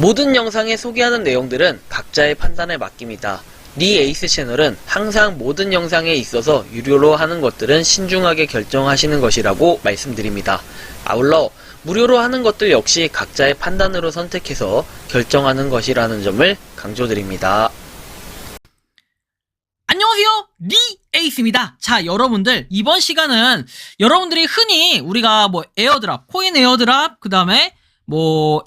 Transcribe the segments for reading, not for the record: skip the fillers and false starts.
모든 영상에 소개하는 내용들은 각자의 판단에 맡깁니다. 니 에이스 채널은 항상 모든 영상에 있어서 유료로 하는 것들은 신중하게 결정하시는 것이라고 말씀드립니다. 아울러 무료로 하는 것들 역시 각자의 판단으로 선택해서 결정하는 것이라는 점을 강조드립니다. 안녕하세요, 니 에이스입니다. 자, 여러분들, 이번 시간은 여러분들이 흔히 우리가 에어드랍, 코인 에어드랍, 그 다음에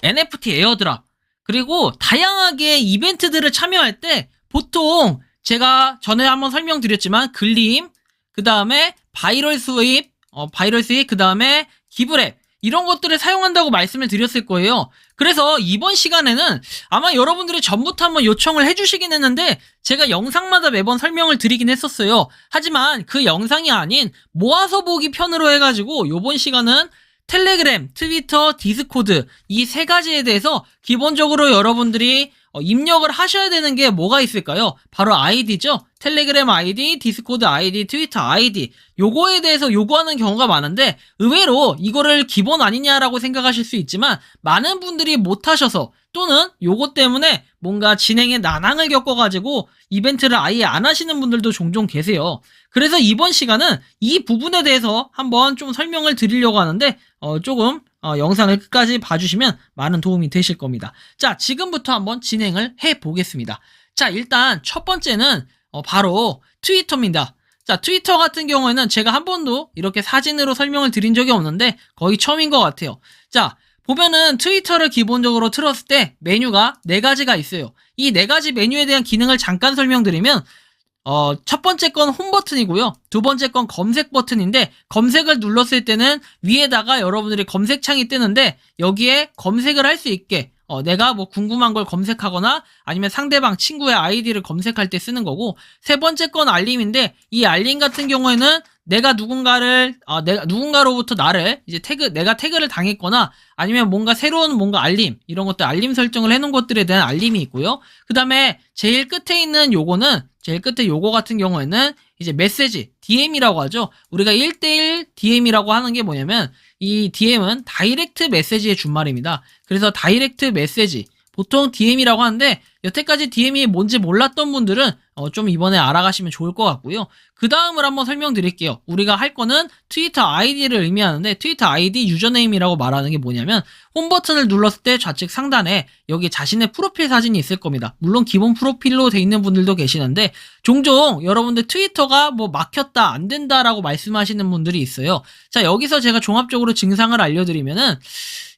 NFT 에어드랍, 그리고 다양하게 이벤트들을 참여할 때 보통 제가 전에 한번 설명드렸지만 글림, 그 다음에 바이럴 스윕, 그 다음에 기브랩, 이런 것들을 사용한다고 말씀을 드렸을 거예요. 그래서 이번 시간에는 아마 여러분들이 전부터 한번 요청을 해주시긴 했는데 제가 영상마다 매번 설명을 드리긴 했었어요. 하지만 그 영상이 아닌 모아서 보기 편으로 해가지고 이번 시간은 텔레그램, 트위터, 디스코드 이 세 가지에 대해서 기본적으로 여러분들이 입력을 하셔야 되는 게 뭐가 있을까요? 바로 아이디죠. 텔레그램 아이디, 디스코드 아이디, 트위터 아이디, 요거에 대해서 요구하는 경우가 많은데 의외로 이거를 기본 아니냐라고 생각하실 수 있지만 많은 분들이 못하셔서 또는 요거 때문에 뭔가 진행에 난항을 겪어가지고 이벤트를 아예 안 하시는 분들도 종종 계세요. 그래서 이번 시간은 이 부분에 대해서 한번 좀 설명을 드리려고 하는데 조금 영상을 끝까지 봐주시면 많은 도움이 되실 겁니다. 자, 지금부터 한번 진행을 해보겠습니다. 자, 일단 첫 번째는 바로 트위터입니다. 자, 트위터 같은 경우에는 제가 한 번도 이렇게 사진으로 설명을 드린 적이 없는데 거의 처음인 것 같아요. 자, 보면은 트위터를 기본적으로 틀었을 때 메뉴가 4가지가 있어요. 이 4가지 메뉴에 대한 기능을 잠깐 설명드리면 첫 번째 건 홈 버튼이고요. 두 번째 건 검색 버튼인데 검색을 눌렀을 때는 위에다가 여러분들이 검색창이 뜨는데 여기에 검색을 할 수 있게 내가 궁금한 걸 검색하거나 아니면 상대방 친구의 아이디를 검색할 때 쓰는 거고, 세 번째 건 알림인데 이 알림 같은 경우에는 내가 누군가로부터 나를 이제 내가 태그를 당했거나 아니면 뭔가 새로운 알림, 이런 것들 알림 설정을 해놓은 것들에 대한 알림이 있고요. 그 다음에 제일 끝에 있는 제일 끝에 요거 같은 경우에는 이제 메시지, DM이라고 하죠. 우리가 1대1 DM이라고 하는 게 뭐냐면 이 DM은 다이렉트 메시지의 준말입니다. 그래서 다이렉트 메시지, 보통 DM이라고 하는데 여태까지 DM이 뭔지 몰랐던 분들은 좀 이번에 알아가시면 좋을 것 같고요. 그 다음을 한번 설명드릴게요. 우리가 할 거는 트위터 아이디를 의미하는데 트위터 아이디 유저네임이라고 말하는 게 뭐냐면 홈 버튼을 눌렀을 때 좌측 상단에 여기 자신의 프로필 사진이 있을 겁니다. 물론 기본 프로필로 돼 있는 분들도 계시는데 종종 여러분들 트위터가 막혔다, 안 된다라고 말씀하시는 분들이 있어요. 자, 여기서 제가 종합적으로 증상을 알려드리면은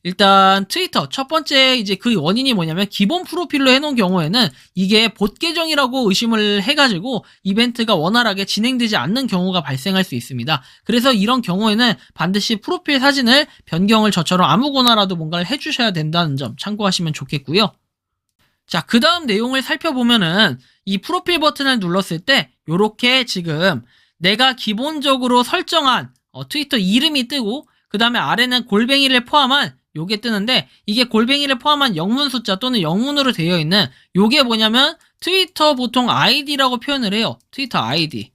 일단 트위터 첫 번째 이제 그 원인이 뭐냐면 기본 프로필로 해놓은 경우에는 이게 봇 계정이라고 의심을 해가지고 이벤트가 원활하게 진행되지 않는 경우가 발생할 수 있습니다. 그래서 이런 경우에는 반드시 프로필 사진을 변경을 저처럼 아무거나라도 뭔가를 해주셔야 된다는 점 참고하시면 좋겠고요. 자, 그 다음 내용을 살펴보면은 이 프로필 버튼을 눌렀을 때 요렇게 지금 내가 기본적으로 설정한 트위터 이름이 뜨고 그 다음에 아래는 골뱅이를 포함한 요게 뜨는데 이게 골뱅이를 포함한 영문 숫자 또는 영문으로 되어 있는 요게 뭐냐면 트위터 보통 아이디라고 표현을 해요. 트위터 아이디.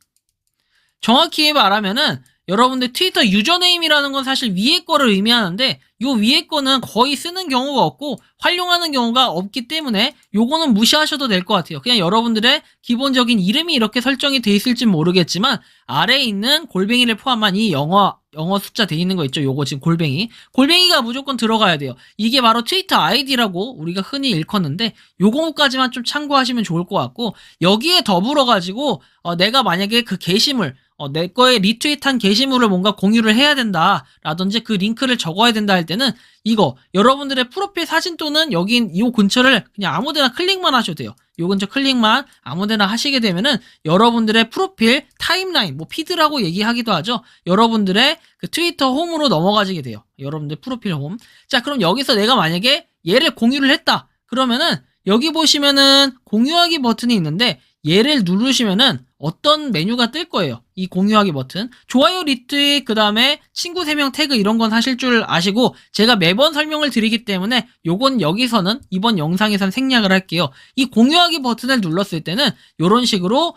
정확히 말하면은 여러분들 트위터 유저네임이라는 건 사실 위에 거를 의미하는데 요 위에 거는 거의 쓰는 경우가 없고 활용하는 경우가 없기 때문에 요거는 무시하셔도 될 것 같아요. 그냥 여러분들의 기본적인 이름이 이렇게 설정이 돼 있을지 모르겠지만 아래에 있는 골뱅이를 포함한 이 영어 숫자 돼 있는 거 있죠. 요거 지금 골뱅이가 무조건 들어가야 돼요. 이게 바로 트위터 아이디라고 우리가 흔히 일컫는데 요거까지만 좀 참고하시면 좋을 것 같고, 여기에 더불어 가지고 내가 만약에 그 게시물 내 거에 리트윗한 게시물을 뭔가 공유를 해야 된다 라든지 그 링크를 적어야 된다 할 때는 이거 여러분들의 프로필 사진 또는 여기 이 근처를 그냥 아무데나 클릭만 하셔도 돼요. 요 근처 클릭만 아무데나 하시게 되면은 여러분들의 프로필 타임라인, 피드라고 얘기하기도 하죠. 여러분들의 그 트위터 홈으로 넘어가지게 돼요. 여러분들 프로필 홈. 자, 그럼 여기서 내가 만약에 얘를 공유를 했다 그러면은 여기 보시면은 공유하기 버튼이 있는데 얘를 누르시면은 어떤 메뉴가 뜰 거예요. 이 공유하기 버튼. 좋아요, 리트윗, 그 다음에 친구 3명 태그 이런 건 하실 줄 아시고 제가 매번 설명을 드리기 때문에 요건 여기서는 이번 영상에선 생략을 할게요. 이 공유하기 버튼을 눌렀을 때는 요런 식으로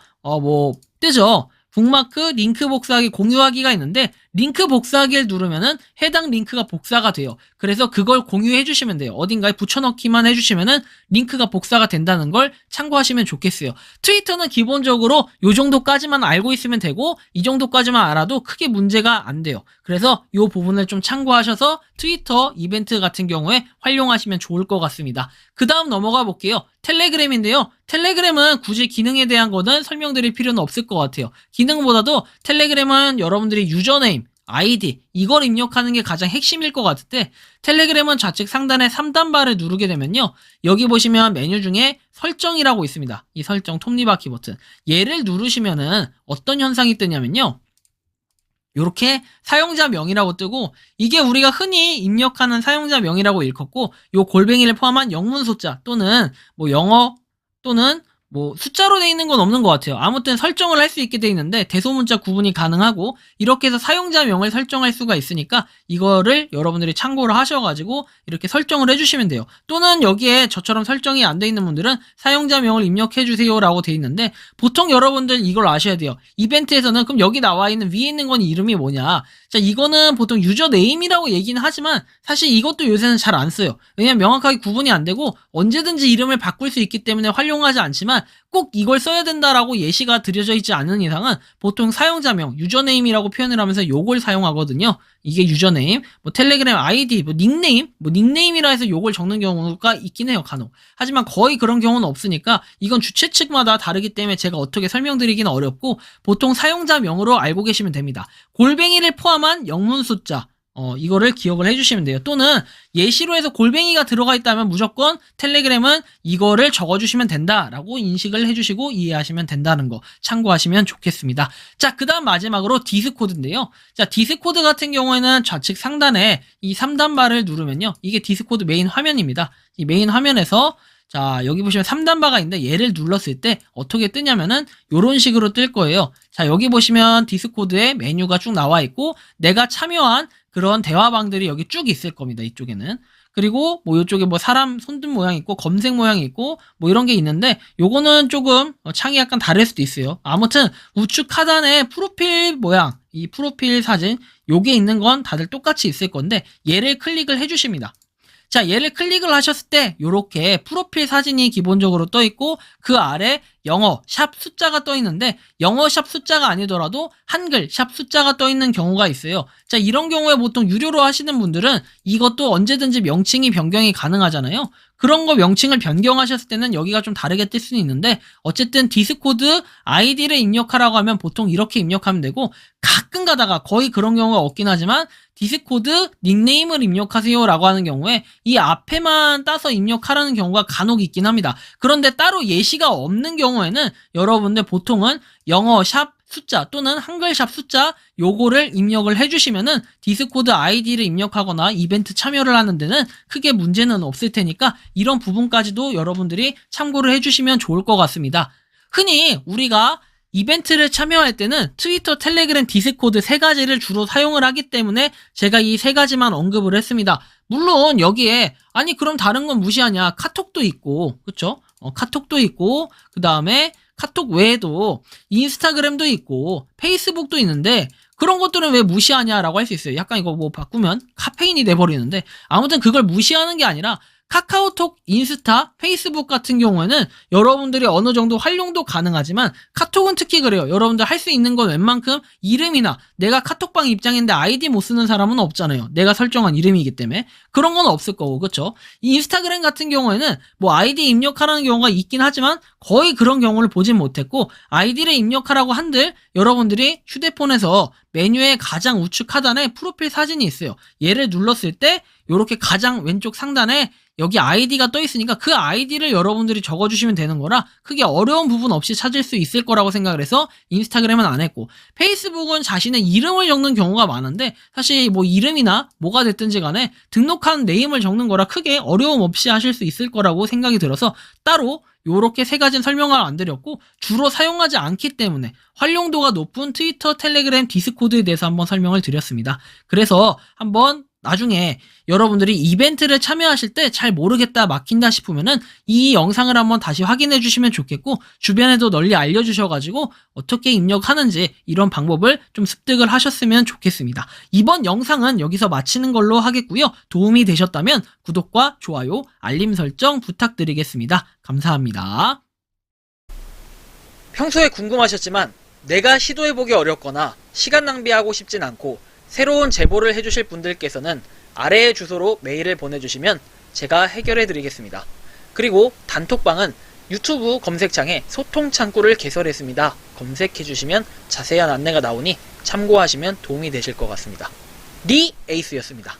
뜨죠. 북마크, 링크 복사하기, 공유하기가 있는데 링크 복사하기를 누르면은 해당 링크가 복사가 돼요. 그래서 그걸 공유해 주시면 돼요. 어딘가에 붙여넣기만 해주시면은 링크가 복사가 된다는 걸 참고하시면 좋겠어요. 트위터는 기본적으로 요 정도까지만 알고 있으면 되고 이 정도까지만 알아도 크게 문제가 안 돼요. 그래서 요 부분을 좀 참고하셔서 트위터 이벤트 같은 경우에 활용하시면 좋을 것 같습니다. 그 다음 넘어가 볼게요. 텔레그램인데요. 텔레그램은 굳이 기능에 대한 거는 설명드릴 필요는 없을 것 같아요. 기능보다도 텔레그램은 여러분들이 유저네임, 아이디 이걸 입력하는 게 가장 핵심일 것 같은데 텔레그램은 좌측 상단에 3단바를 누르게 되면요. 여기 보시면 메뉴 중에 설정이라고 있습니다. 이 설정 톱니바퀴 버튼. 얘를 누르시면은 어떤 현상이 뜨냐면요. 요렇게 사용자명이라고 뜨고 이게 우리가 흔히 입력하는 사용자명이라고 일컫고 요 골뱅이를 포함한 영문 숫자 또는 뭐 영어 또는 뭐 숫자로 돼 있는 건 없는 것 같아요. 아무튼 설정을 할 수 있게 돼 있는데 대소문자 구분이 가능하고 이렇게 해서 사용자명을 설정할 수가 있으니까 이거를 여러분들이 참고를 하셔가지고 이렇게 설정을 해주시면 돼요. 또는 여기에 저처럼 설정이 안 돼 있는 분들은 사용자명을 입력해주세요 라고 돼 있는데 보통 여러분들 이걸 아셔야 돼요. 이벤트에서는 그럼 여기 나와 있는 위에 있는 건 이름이 뭐냐. 자, 이거는 보통 유저 네임이라고 얘기는 하지만 사실 이것도 요새는 잘 안 써요. 왜냐면 명확하게 구분이 안 되고 언제든지 이름을 바꿀 수 있기 때문에 활용하지 않지만 꼭 이걸 써야 된다라고 예시가 드려져 있지 않은 이상은 보통 사용자명, 유저네임이라고 표현을 하면서 요걸 사용하거든요. 이게 유저네임, 뭐 텔레그램 아이디, 뭐 닉네임이라 해서 요걸 적는 경우가 있긴 해요, 간혹. 하지만 거의 그런 경우는 없으니까 이건 주최 측마다 다르기 때문에 제가 어떻게 설명드리기는 어렵고 보통 사용자명으로 알고 계시면 됩니다. 골뱅이를 포함한 영문 숫자, 이거를 기억을 해주시면 돼요. 또는 예시로 해서 골뱅이가 들어가 있다면 무조건 텔레그램은 이거를 적어주시면 된다라고 인식을 해주시고 이해하시면 된다는 거 참고하시면 좋겠습니다. 자, 그 다음 마지막으로 디스코드인데요. 자, 디스코드 같은 경우에는 좌측 상단에 이 3단바를 누르면요. 이게 디스코드 메인 화면입니다. 이 메인 화면에서 자, 여기 보시면 3단바가 있는데 얘를 눌렀을 때 어떻게 뜨냐면은 요런 식으로 뜰 거예요. 자, 여기 보시면 디스코드에 메뉴가 쭉 나와 있고 내가 참여한 그런 대화방들이 여기 쭉 있을 겁니다. 이쪽에는. 그리고 뭐 이쪽에 뭐 사람 손등 모양이 있고 검색 모양이 있고 뭐 이런 게 있는데 요거는 조금 창이 약간 다를 수도 있어요. 아무튼 우측 하단에 프로필 모양, 이 프로필 사진 요게 있는 건 다들 똑같이 있을 건데 얘를 클릭을 해주십니다. 자, 얘를 클릭을 하셨을 때 요렇게 프로필 사진이 기본적으로 떠 있고 그 아래 영어 샵 숫자가 떠 있는데 영어 샵 숫자가 아니더라도 한글 샵 숫자가 떠 있는 경우가 있어요. 자, 이런 경우에 보통 유료로 하시는 분들은 이것도 언제든지 명칭이 변경이 가능하잖아요. 그런 거 명칭을 변경하셨을 때는 여기가 좀 다르게 뜰 수는 있는데 어쨌든 디스코드 아이디를 입력하라고 하면 보통 이렇게 입력하면 되고 가끔 가다가 거의 그런 경우가 없긴 하지만 디스코드 닉네임을 입력하세요 라고 하는 경우에 이 앞에만 따서 입력하라는 경우가 간혹 있긴 합니다. 그런데 따로 예시가 없는 경우에는 여러분들 보통은 영어 샵 숫자 또는 한글 샵 숫자 요거를 입력을 해주시면은 디스코드 아이디를 입력하거나 이벤트 참여를 하는 데는 크게 문제는 없을 테니까 이런 부분까지도 여러분들이 참고를 해주시면 좋을 것 같습니다. 흔히 우리가 이벤트를 참여할 때는 트위터, 텔레그램, 디스코드 세 가지를 주로 사용을 하기 때문에 제가 이 세 가지만 언급을 했습니다. 물론 여기에 아니 그럼 다른 건 무시하냐 카톡도 있고 그쵸? 카톡도 있고 그 다음에 카톡 외에도 인스타그램도 있고 페이스북도 있는데 그런 것들은 왜 무시하냐라고 할 수 있어요. 약간 이거 뭐 바꾸면 카페인이 돼버리는데 아무튼 그걸 무시하는 게 아니라 카카오톡, 인스타, 페이스북 같은 경우에는 여러분들이 어느 정도 활용도 가능하지만 카톡은 특히 그래요. 여러분들 할 수 있는 건 웬만큼 이름이나 내가 카톡방 입장인데 아이디 못 쓰는 사람은 없잖아요. 내가 설정한 이름이기 때문에 그런 건 없을 거고 그렇죠? 인스타그램 같은 경우에는 뭐 아이디 입력하라는 경우가 있긴 하지만 거의 그런 경우를 보진 못했고 아이디를 입력하라고 한들 여러분들이 휴대폰에서 메뉴의 가장 우측 하단에 프로필 사진이 있어요. 얘를 눌렀을 때 이렇게 가장 왼쪽 상단에 여기 아이디가 떠 있으니까 그 아이디를 여러분들이 적어주시면 되는 거라 크게 어려운 부분 없이 찾을 수 있을 거라고 생각을 해서 인스타그램은 안 했고 페이스북은 자신의 이름을 적는 경우가 많은데 사실 뭐 이름이나 뭐가 됐든지 간에 등록한 네임을 적는 거라 크게 어려움 없이 하실 수 있을 거라고 생각이 들어서 따로 요렇게 세 가지는 설명을 안 드렸고 주로 사용하지 않기 때문에 활용도가 높은 트위터, 텔레그램, 디스코드에 대해서 한번 설명을 드렸습니다. 그래서 한번 나중에 여러분들이 이벤트를 참여하실 때 잘 모르겠다, 막힌다 싶으면은 이 영상을 한번 다시 확인해 주시면 좋겠고, 주변에도 널리 알려주셔가지고 어떻게 입력하는지 이런 방법을 좀 습득을 하셨으면 좋겠습니다. 이번 영상은 여기서 마치는 걸로 하겠고요. 도움이 되셨다면 구독과 좋아요, 알림 설정 부탁드리겠습니다. 감사합니다. 평소에 궁금하셨지만 내가 시도해보기 어렵거나 시간 낭비하고 싶진 않고 새로운 제보를 해주실 분들께서는 아래의 주소로 메일을 보내주시면 제가 해결해드리겠습니다. 그리고 단톡방은 유튜브 검색창에 소통 창구를 개설했습니다. 검색해주시면 자세한 안내가 나오니 참고하시면 도움이 되실 것 같습니다. 리 에이스였습니다.